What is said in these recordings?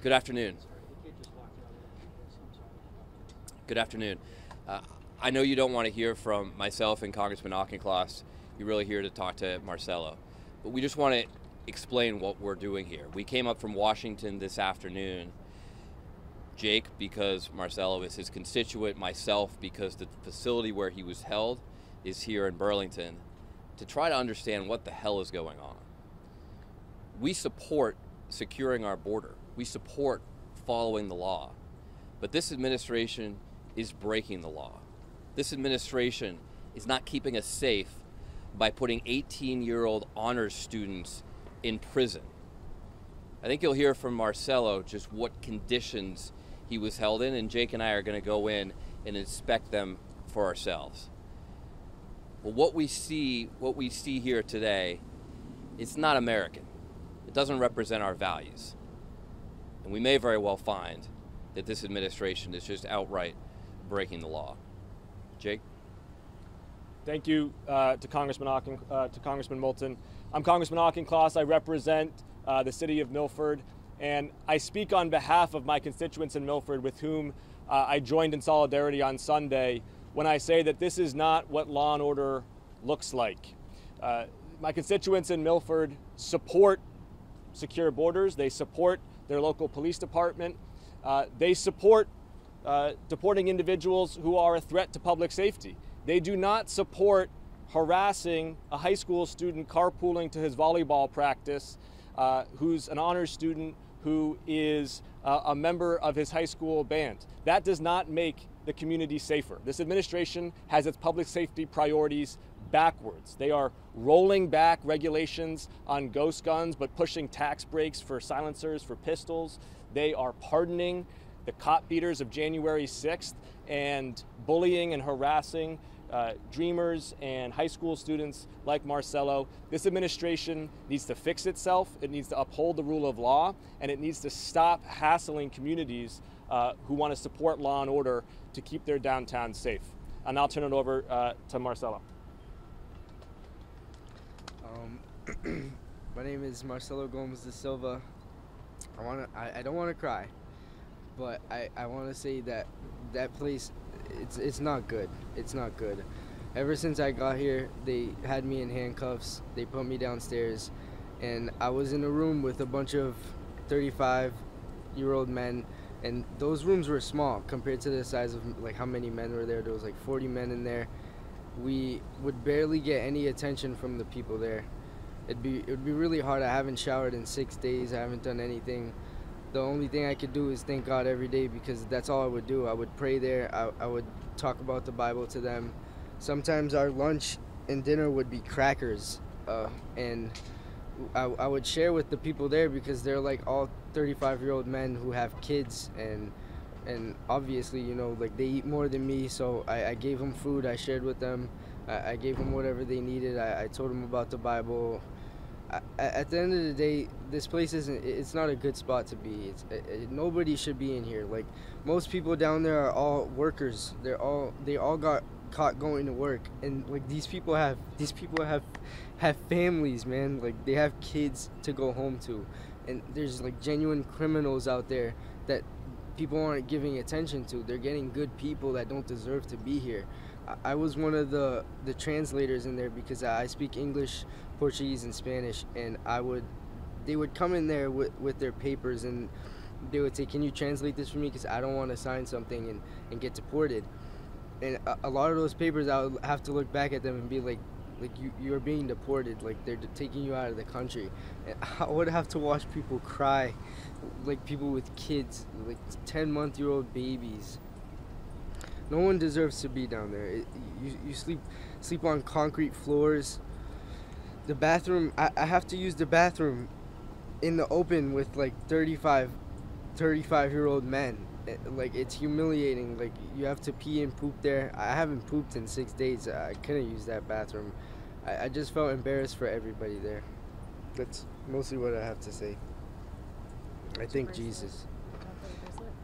Good afternoon. Good afternoon. I know you don't want to hear from myself and Congressman Auchincloss. You're really here to talk to Marcelo. But we just want to explain what we're doing here. We came up from Washington this afternoon. Jake, because Marcelo is his constituent, myself, because the facility where he was held is here in Burlington, to try to understand what the hell is going on. We support securing our border. We support following the law. But this administration is breaking the law. This administration is not keeping us safe by putting 18-year-old honors students in prison. I think you'll hear from Marcelo just what conditions he was held in, and Jake and I are going to go in and inspect them for ourselves. Well, what we see here today, it's not American. It doesn't represent our values. And we may very well find that this administration is just outright breaking the law. Jake? Thank you to Congressman Moulton. I'm Congressman Auchincloss. I represent the city of Milford, and I speak on behalf of my constituents in Milford with whom I joined in solidarity on Sunday when I say that this is not what law and order looks like. My constituents in Milford support secure borders. They support their local police department. They support deporting individuals who are a threat to public safety. They do not support harassing a high school student carpooling to his volleyball practice, who's an honors student who is a member of his high school band. That does not make the community safer. This administration has its public safety priorities backwards. They are rolling back regulations on ghost guns, but pushing tax breaks for silencers, for pistols. They are pardoning the cop beaters of January 6th and bullying and harassing dreamers and high school students like Marcelo. This administration needs to fix itself. It needs to uphold the rule of law, and it needs to stop hassling communities who want to support law and order to keep their downtown safe. And I'll turn it over to Marcelo. My name is Marcelo Gomes de Silva. I don't want to cry, but I want to say that that place, it's not good. It's not good. Ever since I got here, they had me in handcuffs. They put me downstairs, and I was in a room with a bunch of 35-year-old men, and those rooms were small compared to the size of like how many men were there. There was like 40 men in there. We would barely get any attention from the people there. It'd be really hard. I haven't showered in 6 days. I haven't done anything. The only thing I could do is thank God every day, because that's all I would do. I would pray there. I would talk about the Bible to them. Sometimes our lunch and dinner would be crackers, and I would share with the people there, because they're like all 35-year-old men who have kids, and obviously, you know, like they eat more than me, so I gave them food. I shared with them. I gave them whatever they needed. I told them about the Bible. At the end of the day, this place it's not a good spot to be. Nobody should be in here. Like, most people down there are all workers. They all got caught going to work, and like these people have families, man. Like, they have kids to go home to, and there's like genuine criminals out there that people aren't giving attention to. They're getting good people that don't deserve to be here. I was one of the translators in there, because I speak English, Portuguese, and Spanish, and they would come in there with their papers, and they would say, "Can you translate this for me? Because I don't want to sign something and get deported." And a lot of those papers, I would have to look back at them and be like you're being deported, like they're taking you out of the country. And I would have to watch people cry, like people with kids, like 10-month-old babies. No one deserves to be down there. You sleep on concrete floors. The bathroom, I have to use the bathroom in the open with like 35-year-old men. Like, it's humiliating. Like, you have to pee and poop there. I haven't pooped in 6 days. I couldn't use that bathroom. I just felt embarrassed for everybody there. That's mostly what I have to say. I thank Jesus.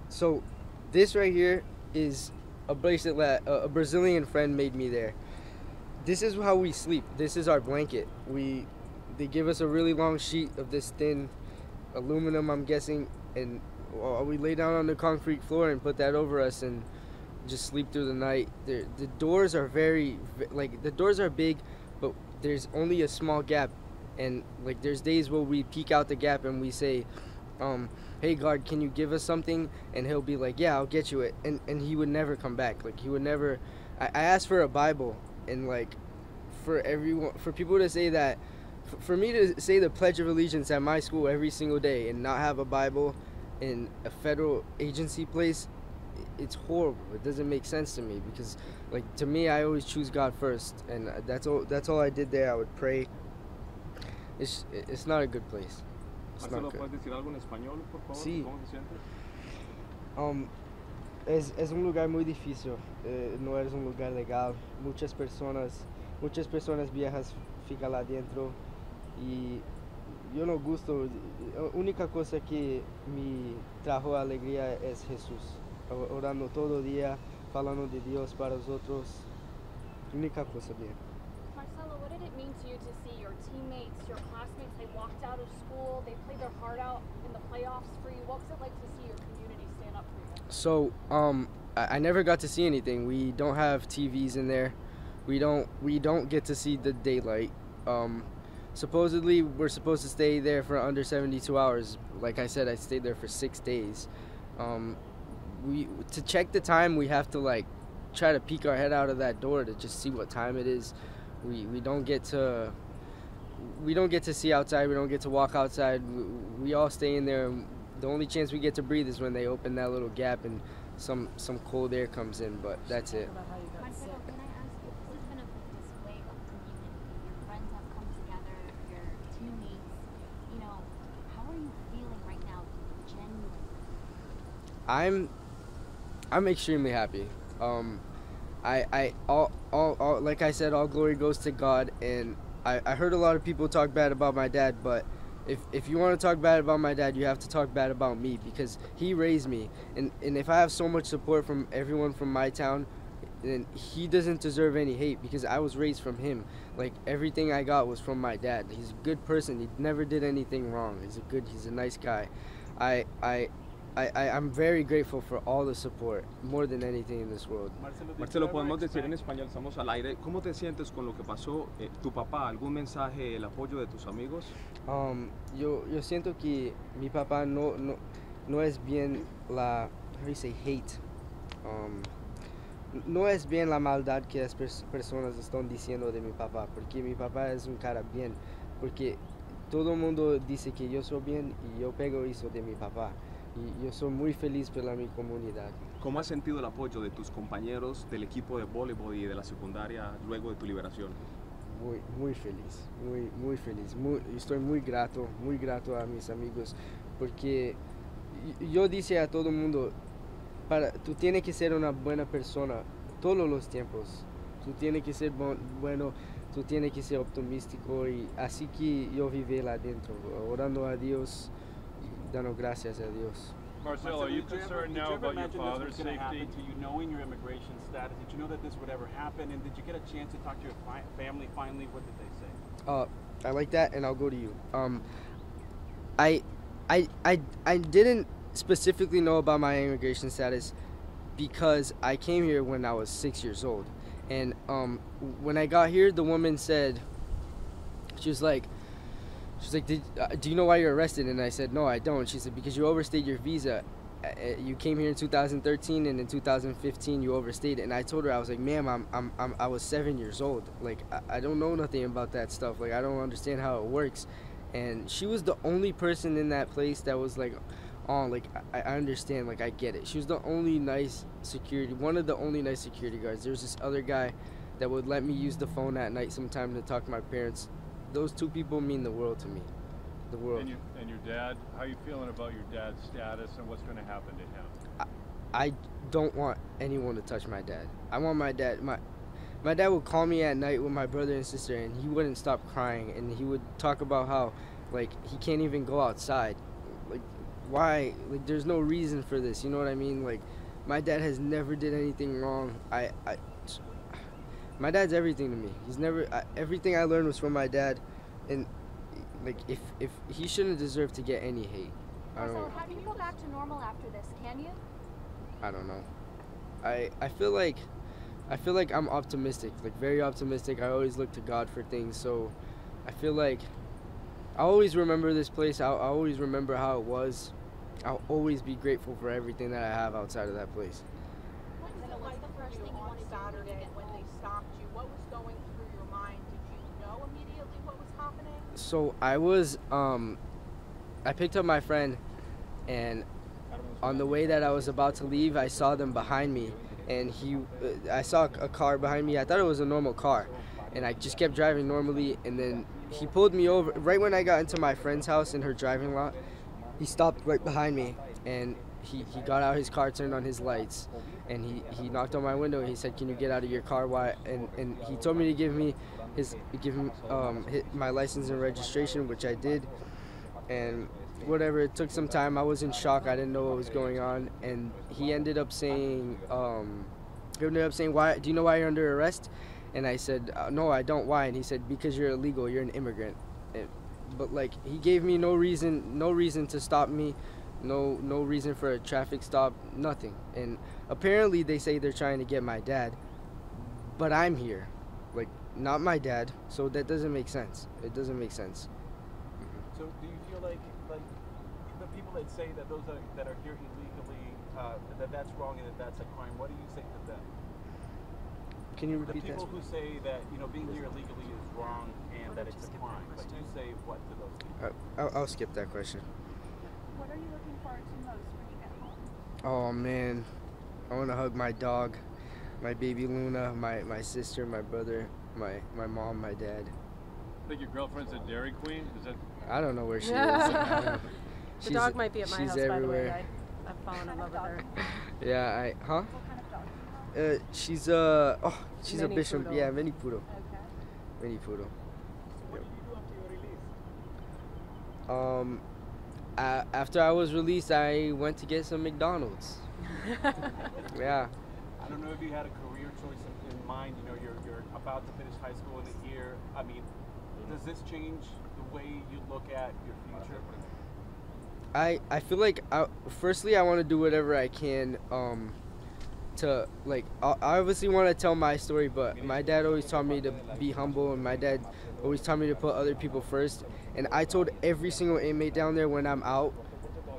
So this right here is a bracelet that a Brazilian friend made me there. This is how we sleep. This is our blanket. They give us a really long sheet of this thin aluminum, I'm guessing, and we lay down on the concrete floor and put that over us and just sleep through the night. The doors are the doors are big, but there's only a small gap, and like there's days where we peek out the gap and we say, hey God, can you give us something? And he'll be like, yeah, I'll get you it, and he would never come back. Like he would never. I asked for a Bible, and like for people to say that, for me to say the Pledge of Allegiance at my school every single day and not have a Bible in a federal agency place, it's horrible. It doesn't make sense to me, because like to me, I always choose God first, and that's all I did there. I would pray. It's not a good place. It's Marcelo, not good. ¿puedes decir algo en español, por favor? Sí. ¿Cómo te sientes? Es un lugar muy difícil, no es un lugar legal. Muchas personas viejas fican lá dentro y yo no gusto. La única cosa que me trajo alegría es Jesús, orando todo día, falando de Dios para los otros. Única cosa bien. Marcelo, what did it mean to you to see your teammates, your classmates, they walked out of school, they played their heart out in the playoffs for you? What was it like to see your community stand up for you? So, I never got to see anything. We don't have TVs in there. We don't get to see the daylight. Supposedly, we're supposed to stay there for under 72 hours. Like I said, I stayed there for 6 days. To check the time, we have to like try to peek our head out of that door to just see what time it is. We don't get to see outside. We don't get to walk outside. We all stay in there. The only chance we get to breathe is when they open that little gap and some cold air comes in, but that's it. Marcelo, can I ask you, this has been a display of community. Your friends have come together, your teammates. You know, how are you feeling right now, genuinely? I'm extremely happy. All like I said, all glory goes to God, and I heard a lot of people talk bad about my dad, but if you want to talk bad about my dad, you have to talk bad about me, because he raised me, and if I have so much support from everyone from my town, then he doesn't deserve any hate, because I was raised from him. Like everything I got was from my dad. He's a good person. He never did anything wrong. He's a nice guy. I'm very grateful for all the support, more than anything in this world. Marcelo, podemos decir en español, estamos al aire. ¿Cómo te sientes con lo que pasó? ¿Tu papá, algún mensaje, el apoyo de tus amigos? Yo siento que mi papá no es bien la, how do you say, hate. No es bien la maldad que las personas están diciendo de mi papá, porque mi papá es un cara bien, porque todo el mundo dice que yo soy bien y yo pego eso de mi papá. Y yo soy muy feliz por mi comunidad. ¿Cómo has sentido el apoyo de tus compañeros del equipo de voleibol y de la secundaria luego de tu liberación? Muy feliz, muy feliz. Estoy muy grato a mis amigos, porque yo dice a todo el mundo, tú tienes que ser una buena persona todos los tiempos. Tú tienes que ser bueno, tú tienes que ser optimístico, y así que yo viví lá dentro, orando a Dios, dando gracias a Dios. Marcelo, are you concerned now about your father's safety? Happen to you, knowing your immigration status? Did you know that this would ever happen? And did you get a chance to talk to your family finally? What did they say? I like that, and I'll go to you. I didn't specifically know about my immigration status because I came here when I was 6 years old. And when I got here, the woman said, she was like, do you know why you're arrested? And I said, no, I don't. She said, because you overstayed your visa. You came here in 2013, and in 2015 you overstayed it. And I told her, I was like, ma'am, I was 7 years old. Like, I don't know nothing about that stuff. Like, I don't understand how it works. And she was the only person in that place that was like, oh, like, I understand, like, I get it. She was the only nice security, one of the only nice security guards. There was this other guy that would let me use the phone at night sometime to talk to my parents. Those two people mean the world to me. The world. And your dad, how are you feeling about your dad's status and what's going to happen to him? I don't want anyone to touch my dad. I want my dad, my dad would call me at night with my brother and sister, and he wouldn't stop crying, and he would talk about how, like, he can't even go outside. Like, why? Like, there's no reason for this, you know what I mean? Like, my dad has never did anything wrong. My dad's everything to me. He's never, everything I learned was from my dad, and like, if he shouldn't deserve to get any hate. Marcelo, how do you go back to normal after this? Can you? I don't know. I feel like I'm optimistic, like very optimistic. I always look to God for things, so I feel like I always remember this place. I always remember how it was. I'll always be grateful for everything that I have outside of that place. What was it like the first thing you wanted Saturday when they stopped you? What was going through your mind? Did you know immediately what was happening? So I picked up my friend, and on the way that I was about to leave, I saw them behind me, and I saw a car behind me. I thought it was a normal car, and I just kept driving normally, and then he pulled me over right when I got into my friend's house in her driving lot. He stopped right behind me, and he got out his car, turned on his lights, and he knocked on my window, and he said, "Can you get out of your car?" Why? And he told me to give him my license and registration, which I did, and whatever, it took some time. I was in shock. I didn't know what was going on, and he ended up saying, "Why? Do you know why you're under arrest?" And I said, "No, I don't." "Why?" And he said, "Because you're illegal. You're an immigrant." But like, he gave me no reason to stop me, no reason for a traffic stop, nothing. And apparently they say they're trying to get my dad, but I'm here, like, not my dad. So that doesn't make sense. It doesn't make sense. So do you feel like the people that say that those that are here illegally, that's wrong and that's a crime, what do you say to them? Can you repeat that? The people who say that being here illegally is wrong and that it's a crime, but you say what to those people? I'll skip that question. What are you looking forward to most when you get home? Oh man, I want to hug my dog, my baby Luna, my sister, my brother, my mom, my dad. I think your girlfriend's a Dairy Queen. Is that? I don't know where she is. The dog might be at my she's house, everywhere. by the way. I've fallen in love with her. Yeah, huh? What kind of dog? She's a Mini bishop. poodle. Yeah, mini poodle. Okay. Mini poodle. What did you do after your release? After I was released, I went to get some McDonald's. Yeah. I don't know if you had a career choice in mind. You're about to finish high school in a year. I mean, does this change the way you look at your future? I feel like firstly I want to do whatever I can to, like, I obviously want to tell my story, but my dad always taught me to be humble, and my dad always taught me to put other people first. And I told every single inmate down there when I'm out,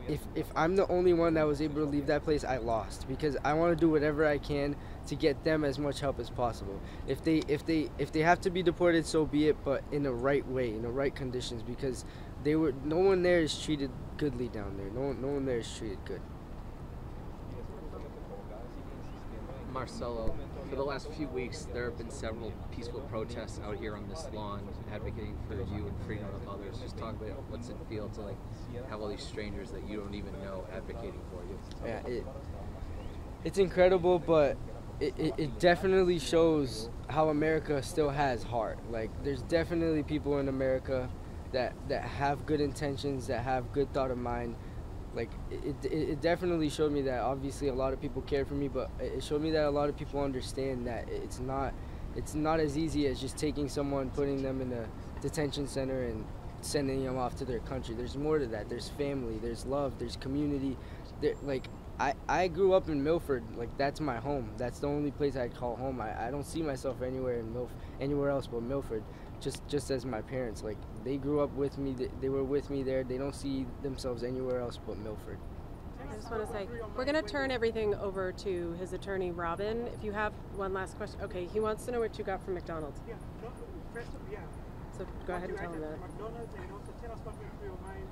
if I'm the only one that was able to leave that place, I lost, because I want to do whatever I can to get them as much help as possible. If they have to be deported, so be it, but in the right way, in the right conditions, because no one there is treated goodly down there. No one there is treated good. Marcelo, for the last few weeks, there have been several peaceful protests out here on this lawn advocating for you and freedom of others. Just talk about what's it feel to, like, have all these strangers that you don't even know advocating for you. Yeah, it's incredible, but it definitely shows how America still has heart. Like, there's definitely people in America that have good intentions, that have good thought of mind. Like, it definitely showed me that obviously a lot of people care for me, but it showed me that a lot of people understand that it's not as easy as just taking someone, putting them in a detention center and sending them off to their country. There's more to that. There's family, there's love, there's community. Like, I grew up in Milford. Like, that's my home. That's the only place I'd call home. I don't see myself anywhere else but Milford. Just as my parents, like, they grew up with me, they were with me there. They don't see themselves anywhere else but Milford. I just want to say, we're going to turn everything over to his attorney, Robin. If you have one last question. Okay, he wants to know what you got from McDonald's. Yeah, yeah. So go ahead and tell him that. McDonald's, and also tell us what went through your mind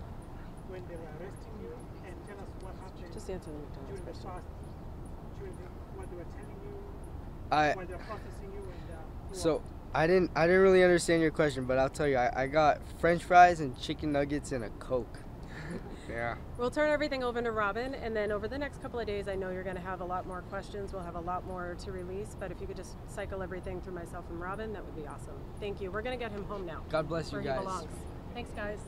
when they were arresting you, and tell us what happened Just answer the McDonald's during the question. past, what they were telling you, when they were processing you, and So I didn't really understand your question, but I'll tell you, I got French fries and chicken nuggets and a Coke. Yeah. We'll turn everything over to Robin, and then over the next couple of days, I know you're going to have a lot more questions. We'll have a lot more to release, but if you could just cycle everything through myself and Robin, that would be awesome. Thank you. We're going to get him home now. God bless you where guys. he belongs. Thanks, guys.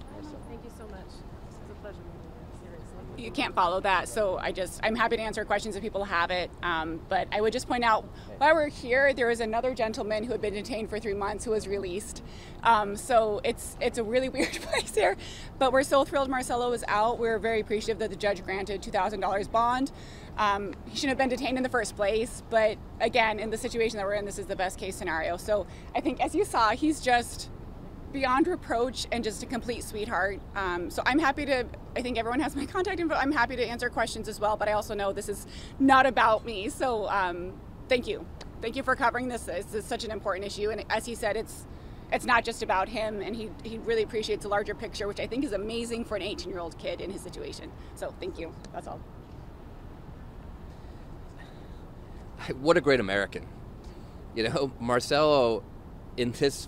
Thank you so much. This is a pleasure meeting you. Seriously. you can't follow that. So I'm happy to answer questions if people have it. But I would just point out, while we're here, there was another gentleman who had been detained for 3 months who was released. So it's a really weird place here. But we're so thrilled Marcelo was out. We're very appreciative that the judge granted $2,000 bond. He shouldn't have been detained in the first place. But again, in the situation that we're in, this is the best case scenario. So I think, as you saw, he's just beyond reproach and just a complete sweetheart. So I'm happy to, I think everyone has my contact info. I'm happy to answer questions as well, but I also know this is not about me. So thank you. Thank you for covering this. This is such an important issue. And as he said, it's not just about him, and he really appreciates the larger picture, which I think is amazing for an 18-year-old kid in his situation. So thank you. That's all. What a great American. You know, Marcelo, in this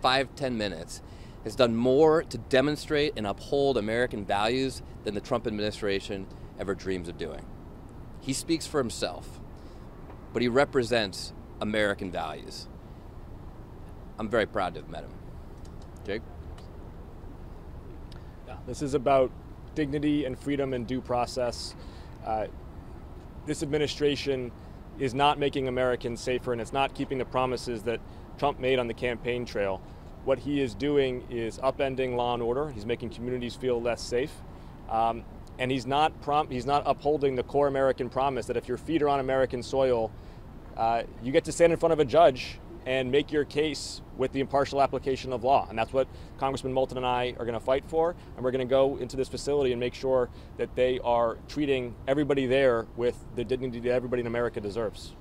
5-10 minutes, has done more to demonstrate and uphold American values than the Trump administration ever dreams of doing. He speaks for himself, but he represents American values. I'm very proud to have met him. Jake? Yeah, this is about dignity and freedom and due process. This administration is not making Americans safer, and it's not keeping the promises that Trump made on the campaign trail. What he is doing is upending law and order. He's making communities feel less safe. And he's not upholding the core American promise that if your feet are on American soil, you get to stand in front of a judge and make your case with the impartial application of law. And that's what Congressman Moulton and I are going to fight for. And we're going to go into this facility and make sure that they are treating everybody there with the dignity that everybody in America deserves.